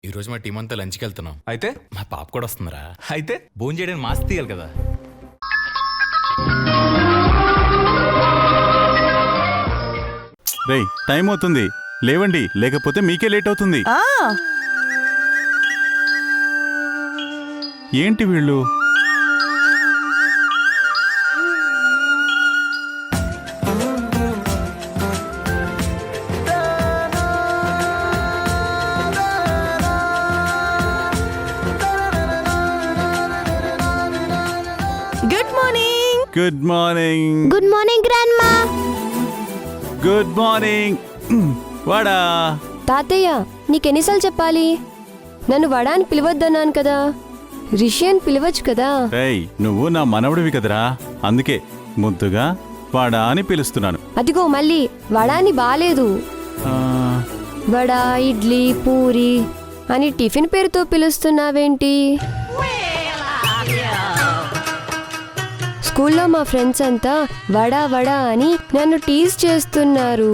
ఈ రోజు మా టీం అంతా లంచ్కి వెళ్తున్నాం. అయితే మా పాప కూడా వస్తుందిరా. అయితే భోజనం చేయడానికి మాస్క్ తీయాలి కదా. రేయ్ టైం అవుతుంది, లేవండి, లేకపోతే మీకే లేట్ అవుతుంది. ఏంటి వీళ్ళు? Good morning. Good morning. Good morning grandma. Good morning. వాడా తాతయ్య, నీకెన్నిసార్లు చెప్పాలి? నన్ను వడా అని పిలవద్దన్నాను కదా. రిషి అని పిలవచ్చు కదా. రేయ్ నువ్వు నా మనవడివి కదరా, అందుకే ముద్దుగా వాడా అని పిలుస్తున్నాను. అదిగో మళ్ళీ వడా అని బాలేదు. ఆ, వడా, ఇడ్లీ, పూరి అని టిఫిన్ పేరుతో పిలుస్తున్నావేంటి? స్కూల్లో మా ఫ్రెండ్స్ అంతా వడా వడా అని నన్ను టీజ్ చేస్తున్నారు.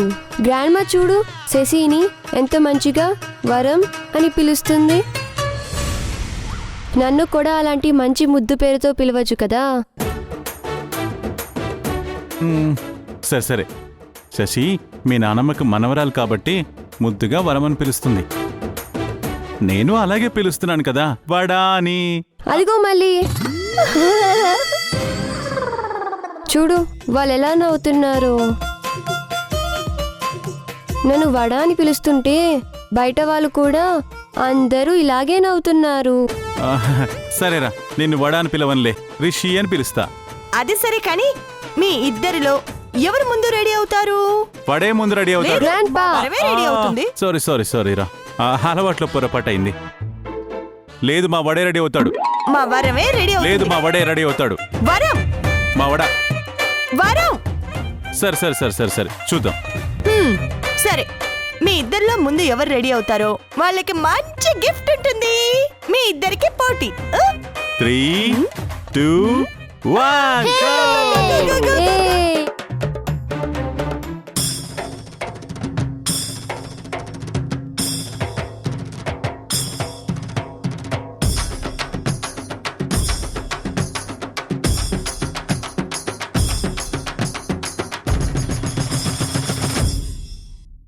గ్రాండ్మా చూడు, శశిని ఎంత మంచిగా వరం అని పిలుస్తుంది. నన్ను కూడా అలాంటి మంచి ముద్దు పేరుతో పిలవచ్చు కదా. సరే సరే, శశి మీ నానమ్మకు మనవరాలు కాబట్టి ముద్దుగా వరమని పిలుస్తుంది. నేను అలాగే పిలుస్తున్నాను కదా, వాడా అని. అదిగో మళ్ళీ చూడు వాళ్ళు ఎలా నవ్వుతున్నారు. నన్ను వడా అని పిలుస్తుంటే బయట వాళ్ళు కూడా అందరూ ఇలాగే నవ్వుతున్నారు. సరేరా, నిన్ను వడా అని పిలవనులే, రిషి అని పిలుస్తా. అది సరే కానీ మీ ఇద్దరిలో ఎవరు ముందు రెడీ అవుతారు? వడే ముందు రెడీ అవుతాడు. గ్రాండ్పా, వరమే రెడీ అవుతుంది. సారీ రా, అలవాట్లో పొరపాటు అయింది. లేదు మా వడే రెడీ అవుతాడు. మా వరమే రెడీ అవుతుంది. లేదు మా వడే రెడీ అవుతాడు. వరం మా వడ. వరం. సరే సరే సరే సరే సరే చూద్దాం. సరే, మీ ఇద్దరిలో ముందు ఎవరు రెడీ అవుతారో వాళ్ళకి మంచి గిఫ్ట్ ఉంటుంది. మీ ఇద్దరికి పోటీ. 3, 2, 1 ఏయ్!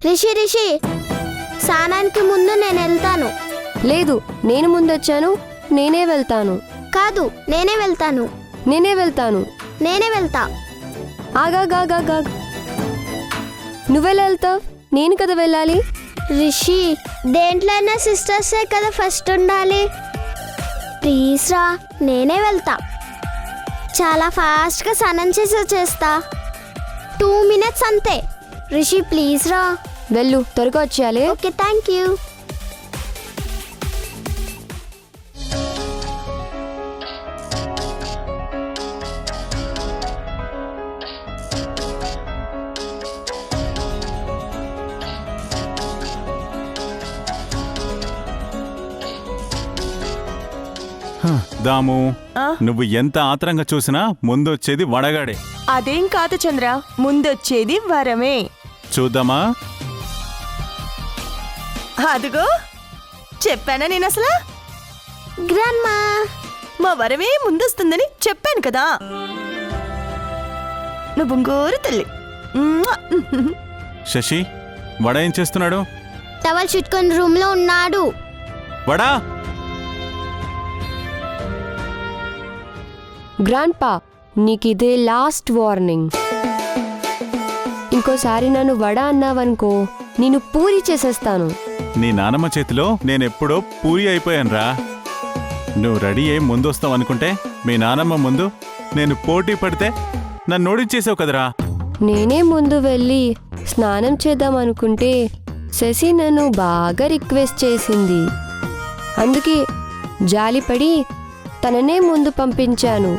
రిషి రిషి, స్నానానికి ముందు నేను వెళ్తాను. లేదు, నేను ముందొచ్చాను, నేనే వెళ్తాను. కాదు, నేనే వెళ్తాను. నేనే వెళ్తాను. నేనే వెళ్తా. ఆగా, నువ్వెలా వెళ్తావు? నేను కదా వెళ్ళాలి. రిషి, దేంట్లోనే సిస్టర్సే కదా ఫస్ట్ ఉండాలి. ప్లీజ్ రా, నేనే వెళ్తా. చాలా ఫాస్ట్గా స్నానం చేసి వచ్చేస్తా. 2 minutes అంతే. రిషి ప్లీజ్ రా. వెళ్ళు, త్వరగా వచ్చేయాలి. Okay, thank you. దాము, నువ్వు ఎంత ఆత్రంగా చూసినా ముందు వచ్చేది వడగాడే. అదేం కాదు చంద్ర, ముందొచ్చేది వరమే. చూద్దామా? అదిగో చెప్పానా నేను అసలు? గ్రాండ్మా, మా వరమే ముందొస్తుందని చెప్పాను కదా. నువ్వు బొంగోరు తల్లి. శశి, వడ ఏం చేస్తున్నాడు? టవల్ చుట్టుకొని రూమ్లో ఉన్నాడు. వడా. గ్రాండ్పా, నీకిదే లాస్ట్ వార్నింగ్. ఇంకోసారి నన్ను వడ అన్నావనుకో, నేను పూరి చేసేస్తాను. నీ నానమ్మ చేతిలో నేనెప్పుడో పూరి అయిపోయానురా. నువ్వు రెడీ అయి ముందొస్తావు అనుకుంటే మీ నానమ్మ ముందు నేను పోటీ పడితే నన్ను ఓడించేసావు కదరా. నేనే ముందు వెళ్ళి స్నానం చేద్దాం అనుకుంటే శశి నన్ను బాగా రిక్వెస్ట్ చేసింది. అందుకే జాలిపడి తననే ముందు పంపించాను.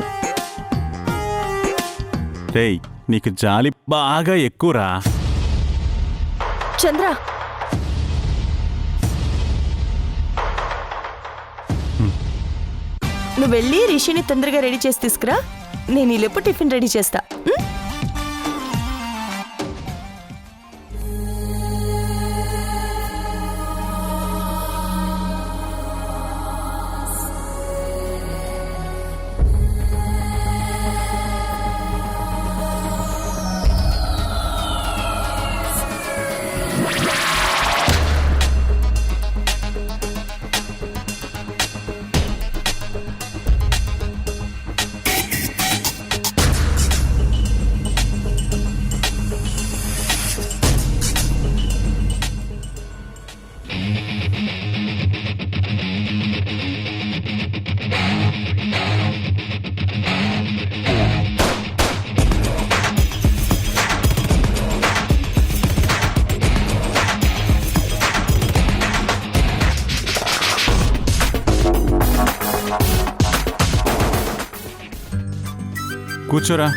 రేయ్, నీకు జాలి బాగా ఎక్కువరా. చంద్ర, నువ్వు వెళ్ళి రిషిని తొందరగా రెడీ చేసి తీసుకురా. నేను ఈ లోపు టిఫిన్ రెడీ చేస్తా. కూర్చోరా.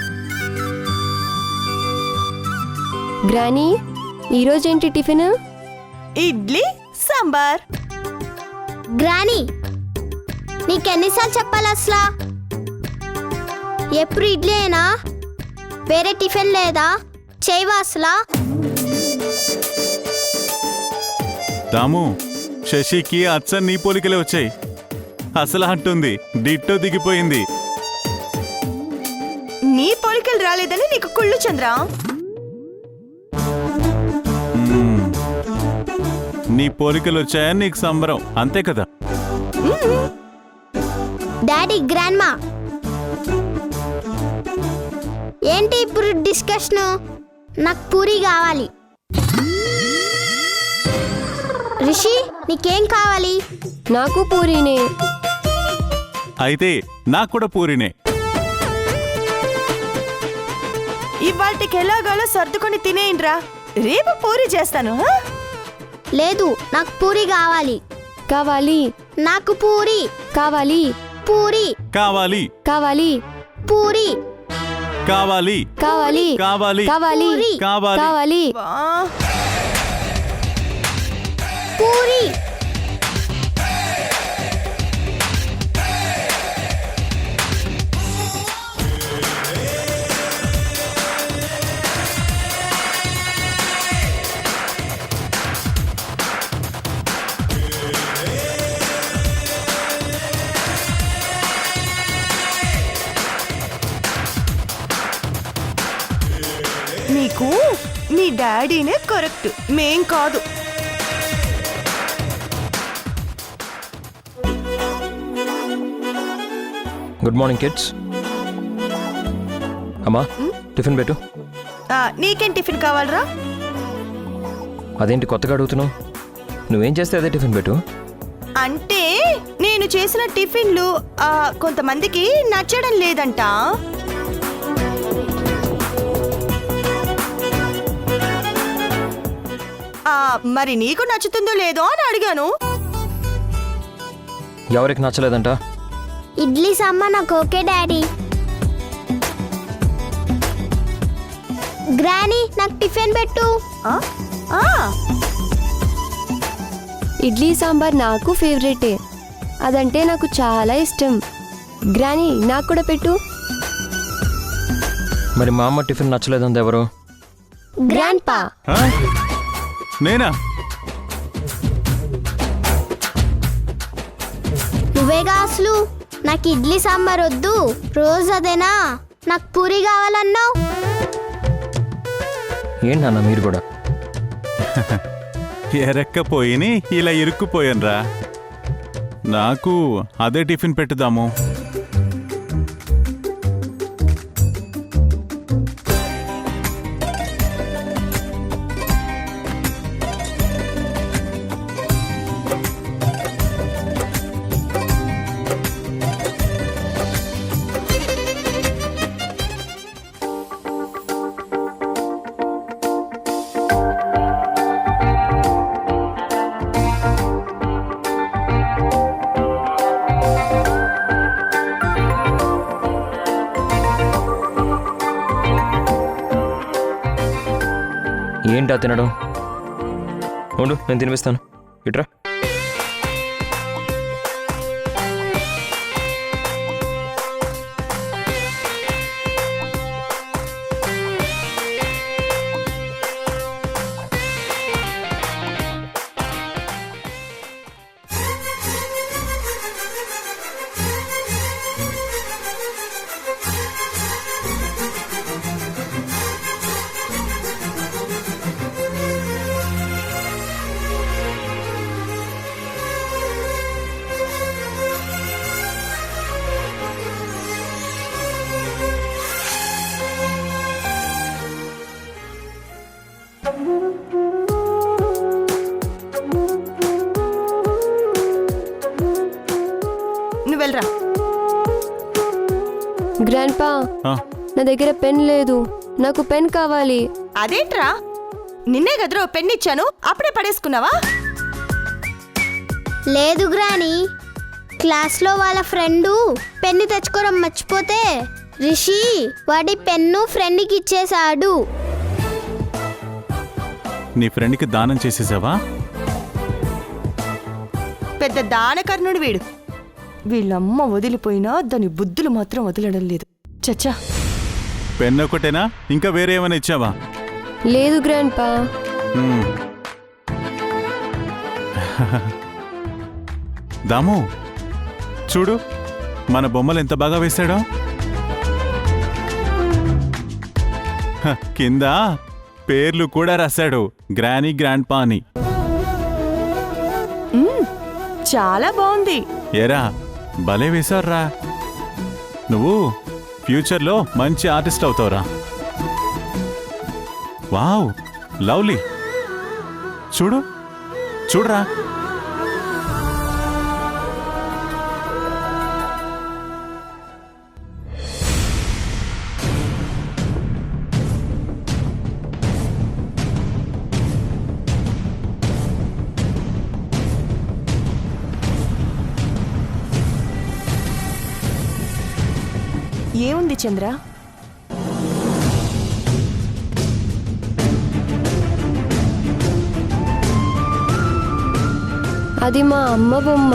గ్రానీ ఈరోజేంటి టిఫిన్? ఇడ్లీ సాంబార్. గ్రానీ నీకెన్నిసార్లు చెప్పాలి అసలా? ఎప్పుడు ఇడ్లీ అయినా వేరే టిఫిన్ లేదా? చేయవా అసలా? దాము, శశికి అచ్చ నీ పోలికలే వచ్చాయి. అసలు అంటుంది, డిట్టో దిగిపోయింది. నీ పోలికలు రాలేదని నీకు కుళ్ళు చంద్ర. నీ పోలికలు వచ్చాయని నీకు సంబరం, అంతే కదా? డాడీ, గ్రాండ్మా ఏంటి ఇప్పుడు డిస్కషన్? నాకు పూరి కావాలి. రిషి నీకేం కావాలి? నాకు పూరీనే. అయితే నాకు కూడా పూరినే. ఇవాటికి ఎలాగాలో సర్దుకొని తినేయండిరా, రేపు పూరి చేస్తాను. లేదు, నాకు పూరి కావాలి. కావాలి. నాకు పూరి కావాలి. పూరి కావాలి. కావాలి. పూరి కావాలి. కావాలి. కావాలి. కావాలి. పూరి కావాలి. కావాలి. పూరి నీకు మీ డాడీనే కరెక్ట్, మేం కాదు. Good morning kids. అమ్మా టిఫిన్ పెట్టు. నీకేం టిఫిన్ కావాలరా? అదేంటి కొత్తగా అడుగుతున్నావు? నువ్వేం చేస్తే అదే టిఫిన్ పెట్టు. అంటే నేను చేసిన టిఫిన్లు కొంతమందికి నచ్చడం లేదంట. మరి నీకు నచ్చుతుందో లేదో అని అడిగాను. ఎవరికి నచ్చలేదంట? ఇడ్లీ సాంబార్ నాకు ఓకే డాడీ. గ్రానీ నాకు టిఫిన్ పెట్టు. ఇడ్లీ సాంబార్ నాకు ఫేవరెటే. అదంటే నాకు చాలా ఇష్టం. గ్రానీ నాకు కూడా పెట్టు. మరి మా అమ్మ టిఫిన్ నచ్చలేదంది ఎవరు? గ్రాండ్పా. ఆ? నేనా? నువ్వేగా అసలు నాకు ఇడ్లీ సాంబార్ వద్దు, రోజు అదేనా, నాకు పూరి కావాలన్నావు. ఏంటి నాన్న మీరు కూడా? ఎరక్కపోయిని ఇలా ఇరుక్కుపోయానురా. నాకు అదే టిఫిన్ పెట్టుదాము. ఏంటా తినడం? ఉండు నేను తినిపిస్తాను. ఇట్రా. నువ్వు వెళ్ళరా. గ్రాండ్పా, ఆ, నా దగ్గర పెన్ లేదు, నాకు పెన్ కావాలి. అదేంట్రా, నిన్నే గదిలో పెన్ ఇచ్చాను, అప్పుడే పడేసుకున్నావా? లేదు గ్రానీ, క్లాస్లో వాళ్ళ ఫ్రెండు పెన్ను తెచ్చుకోవడం మర్చిపోతే రిషి వాడి పెన్ను ఫ్రెండ్కి ఇచ్చేశాడు. నీ ఫ్రెండ్కి దానం చేసేసావా? పెద్ద దానకర్ణుడు వీడు. వీళ్ళమ్మ వదిలిపోయినా దాని బుద్ధులు మాత్రం వదలడం లేదు. చచ్చా, పెన్ ఒకటేనా, ఇంకా వేరే ఏమైనా ఇచ్చావా? లేదు గ్రాండ్ పా. మ్మ్. దాము, చూడు మన బొమ్మలు ఎంత బాగా వేశాడో. కింద పేర్లు కూడా రాశాడు, గ్రానీ గ్రాండ్ పా అని. చాలా బాగుంది. ఏరా, భలే వేశావురా. నువ్వు ఫ్యూచర్లో మంచి ఆర్టిస్ట్ అవుతావురా. Wow, lovely. చూడు చూడరా. ఏముంది చంద్ర? అది మా అమ్మ బొమ్మ.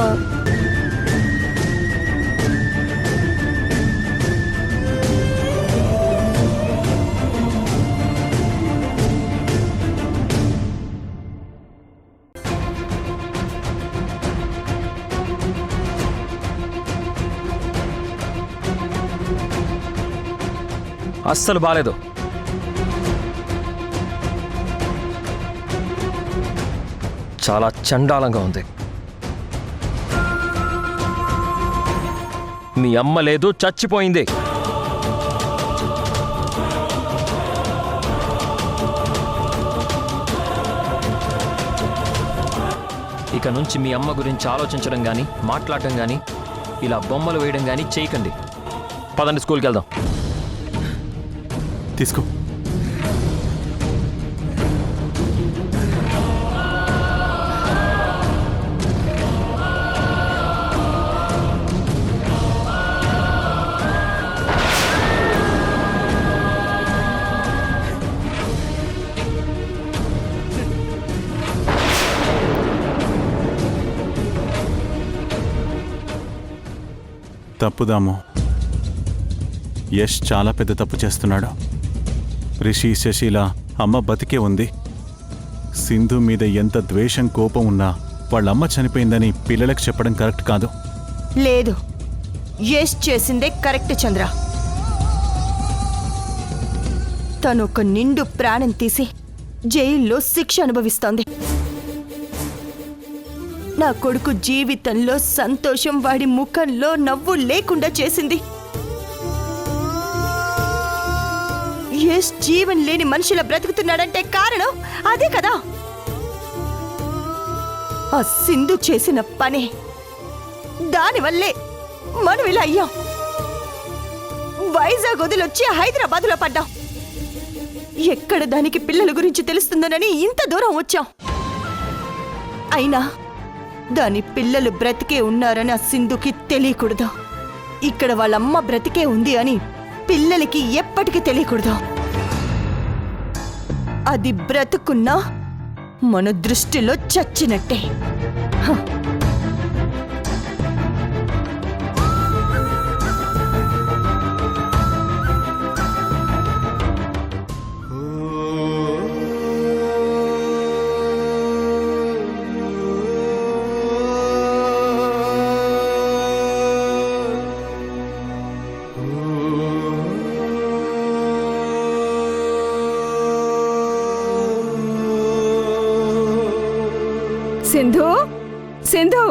అస్సలు బాలేదు. చాలా చండాలంగా ఉంది. మీ అమ్మ లేదు, చచ్చిపోయింది. ఇక నుంచి మీ అమ్మ గురించి ఆలోచించడం కానీ మాట్లాడటం కానీ ఇలా బొమ్మలు వేయడం కానీ చేయకండి. పదండి, స్కూల్కి వెళ్దాం. తీసుకో. తప్పుదాము. యష్ చాలా పెద్ద తప్పు చేస్తున్నాడు. రిషి, శశిల అమ్మ బతికే ఉంది. సింధు మీద ఎంత ద్వేషం, కోపం ఉన్నా వాళ్ళమ్మ చనిపోయిందని పిల్లలకు చెప్పడం కరెక్ట్ కాదు. లేదు, యష్ చేసిందే కరెక్ట్ చంద్ర. తను ఒక నిండు ప్రాణం తీసి జైల్లో శిక్ష అనుభవిస్తోంది. నా కొడుకు జీవితంలో సంతోషం, వాడి ముఖంలో నవ్వు లేకుండా చేసింది. యష్ జీవం లేని మనిషిలా బ్రతుకుతున్నాడంటే కారణం అదే కదా. ఆ సింధు చేసిన పనే. దానివల్లే మనం ఇలా అయ్యాం. వైజాగ్ వదిలొచ్చి హైదరాబాద్లో పడ్డాం. ఎక్కడ దానికి పిల్లల గురించి తెలుస్తుందోనని ఇంత దూరం వచ్చాం. అయినా దాని పిల్లలు బ్రతికే ఉన్నారని ఆ సింధుకి తెలియకూడదు. ఇక్కడ వాళ్ళమ్మ బ్రతికే ఉంది అని పిల్లలకి ఎప్పటికీ తెలియకూడదు. అది బ్రతుకున్నా మన దృష్టిలో చచ్చినట్టే. సింధు, సింధు,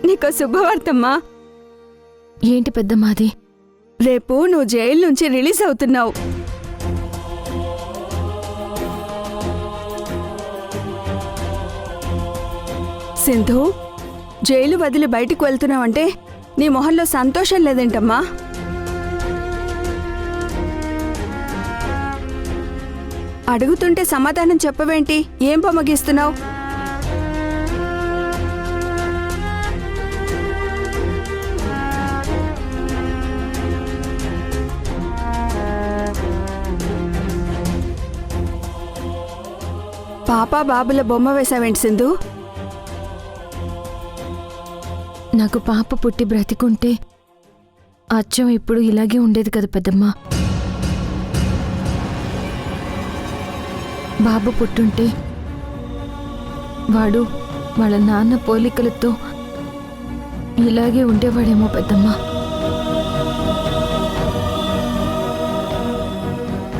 నీకు శుభవార్తమ్మా. ఏంటి పెద్దమ్మాది? రేపు నువ్వు జైలు నుంచి రిలీజ్ అవుతున్నావు. సింధు, జైలు వదిలి బయటికి వెళ్తున్నావంటే నీ మొహంలో సంతోషం లేదేంటమ్మా? అడుగుతుంటే సమాధానం చెప్పవేంటి? ఏం పొమ్మగిస్తున్నావు? పాప బాబుల బొమ్మ వేసావేంటి సింధు? నాకు పాప పుట్టి బ్రతికుంటే అచ్చం ఇప్పుడు ఇలాగే ఉండేది కదా పెద్దమ్మ. బాబు పుట్టుంటే వాడు వాళ్ళ నాన్న పోలికలతో ఇలాగే ఉండేవాడేమో పెద్దమ్మ.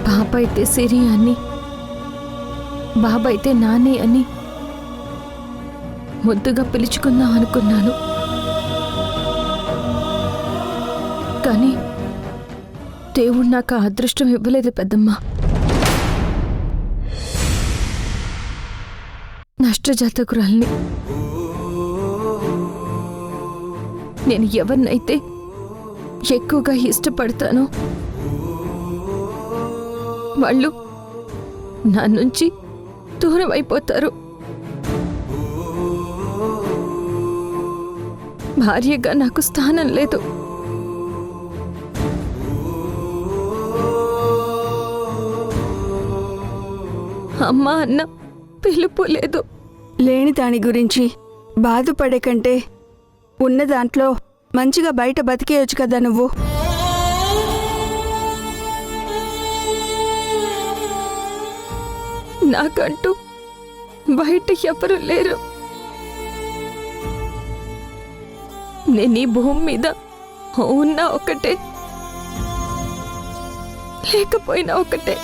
పాప అయితే సిరి అని, బాబు అయితే నాని అని ముద్దుగా పిలుచుకుందాం అనుకున్నాను. కానీ దేవుడు నాకు ఆ అదృష్టం ఇవ్వలేదు పెద్దమ్మ. నష్టజాతకురాల్ని. నేను ఎవరినైతే ఎక్కువగా ఇష్టపడతానో వాళ్ళు నా నుంచి దూరం అయిపోతారు. భార్యగా నాకు స్థానం లేదు. అమ్మ అన్న పిలుపు లేదు. లేని దాని గురించి బాధపడే కంటే ఉన్న దాంట్లో మంచిగా బయట బతికేయొచ్చు కదా నువ్వు. నాకంటూ బయట ఎవరు లేరు. నేను ఈ భూమి మీద ఉన్నా ఒకటే, లేకపోయినా ఒకటే.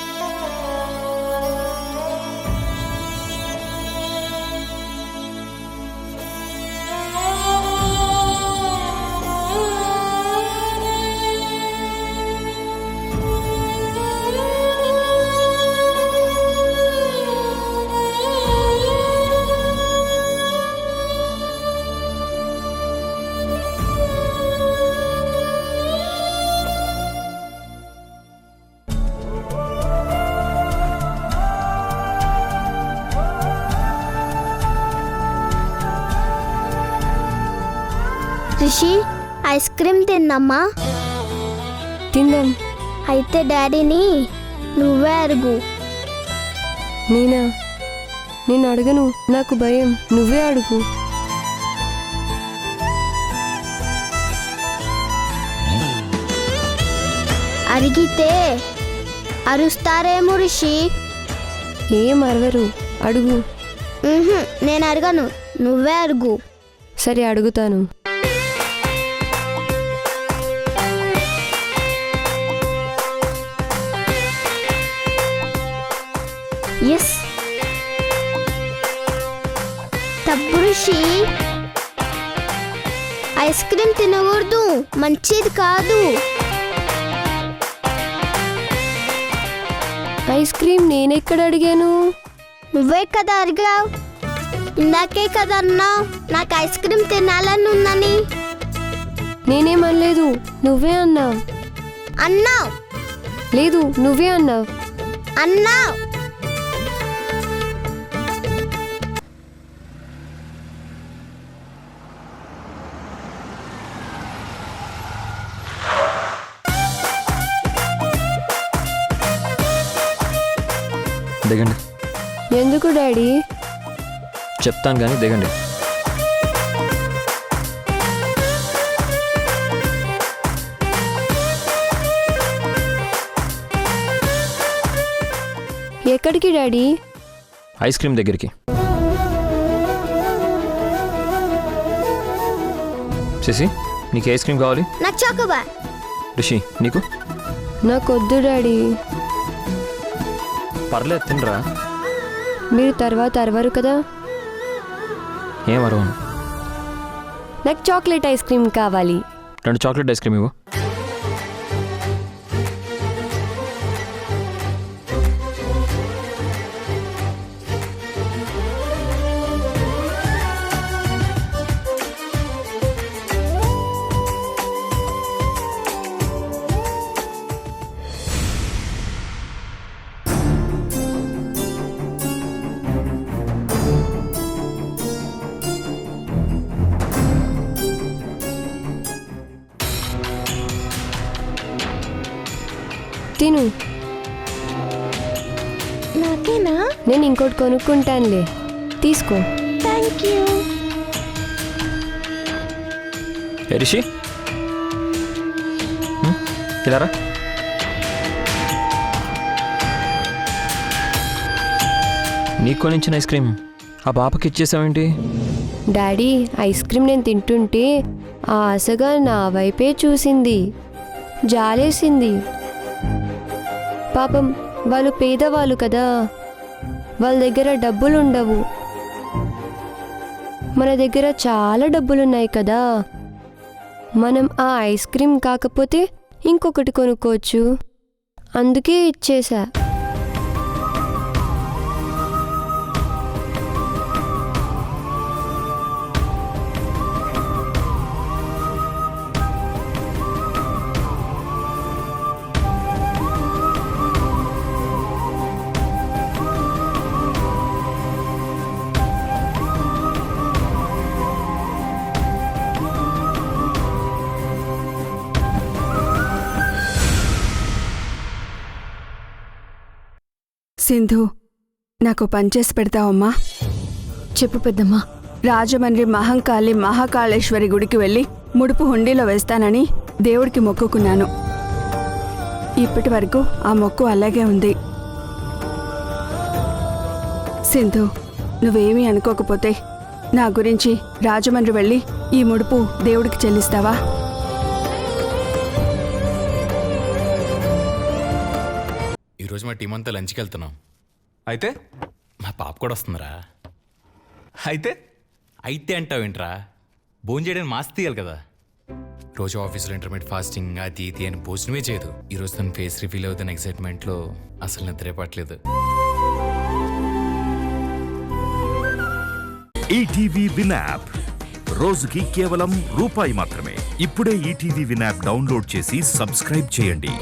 రిషి, ఐస్ క్రీమ్ తిందమ్మా. తిందాం. అయితే డాడీని నువ్వే అడుగు. నేనా? నేను అడగను, నాకు భయం. నువ్వే అడుగు. అడిగితే అరుస్తారేమో రిషి. ఏం అరవరు, అడుగు. నేను అడగను, నువ్వే అడుగు. సరే, అడుగుతాను. ఎస్. తప్పు రిషి, ఐస్ క్రీమ్ తినకూడదు, మంచిది కాదు. ఐస్ క్రీమ్ నేనెక్కడ అడిగాను? నువ్వే కదా అడిగావు. ఇందాకే కదా అన్నావు నాకు ఐస్ క్రీమ్ తినాలని ఉందని. నేనేమనలేదు, నువ్వే అన్నావు. అన్నావు. లేదు, నువ్వే అన్నావు. అన్నావు. దిగండి. ఎందుకు డాడీ? చెప్తాను కానీ దిగండి. ఎక్కడికి డాడీ? ఐస్ క్రీమ్ దగ్గరికి. శశి, నీకు ఐస్ క్రీమ్ కావాలి? నాకు చాకోబార్. రిషి, నీకు? నాకొద్దు డాడీ. పర్లేదు, తినరా. మీరు తర్వాత అరవరు కదా. ఏం అరవను. నాకు చాక్లెట్ ఐస్ క్రీమ్ కావాలి. 2 చాక్లెట్ ఐస్ క్రీమ్ ఇవ్వు. తిను. నా నాకేనా? నేను ఇంకోటి కొనుక్కుంటానులే, తీసుకో. Thank you. ఏ రిషి, ఇలా రా. నీకు కొనిచ్చిన ఐస్ క్రీమ్ ఆ పాపకి ఇచ్చేసావేంటి? డాడీ, ఐస్ క్రీమ్ నేను తింటుంటే ఆశగా నా వైపే చూసింది, జాలేసింది. పాపం వాళ్ళు పేదవాళ్ళు కదా, వాళ్ళ దగ్గర డబ్బులు ఉండవు. మన దగ్గర చాలా డబ్బులున్నాయి కదా, మనం ఆ ఐస్ క్రీమ్ కాకపోతే ఇంకొకటి కొనుక్కోవచ్చు. అందుకే ఇచ్చేసా. సింధు, నాకు పని చేసి పెడతావమ్మా? చెప్పు పెద్దమ్మా. రాజమండ్రి మహంకాళి మహాకాళేశ్వరి గుడికి వెళ్ళి ముడుపు హుండీలో వేస్తానని దేవుడికి మొక్కుకున్నాను. ఇప్పటి వరకు ఆ మొక్కు అలాగే ఉంది. సింధు, నువ్వేమీ అనుకోకపోతే నా గురించి రాజమండ్రి వెళ్ళి ఈ ముడుపు దేవుడికి చెల్లిస్తావా? ఈరోజు మా టీం అంతా లంచ్కి వెళ్తున్నాం. అయితే మా పాప కూడా వస్తుందిరా. అయితే అయితే అంటావేంట్రా? భోజనం చేయడానికి మాస్క్ తీయాలి కదా. రోజు ఆఫీసులో ఇంటర్మీడియట్ ఫాస్టింగ్ అది ఇది అని భోజనమే చేయదు. ఈరోజు తన ఫేస్ రిఫీల్ అవుతున్న ఎక్సైట్మెంట్లో అసలు నిద్రే పట్టలేదు. ఈటీవీ విన్ యాప్ రోజుకి కేవలం రూపాయి మాత్రమే. ఇప్పుడే ఈటీవీ విన్ యాప్ డౌన్లోడ్ చేసి సబ్స్క్రైబ్ చేయండి.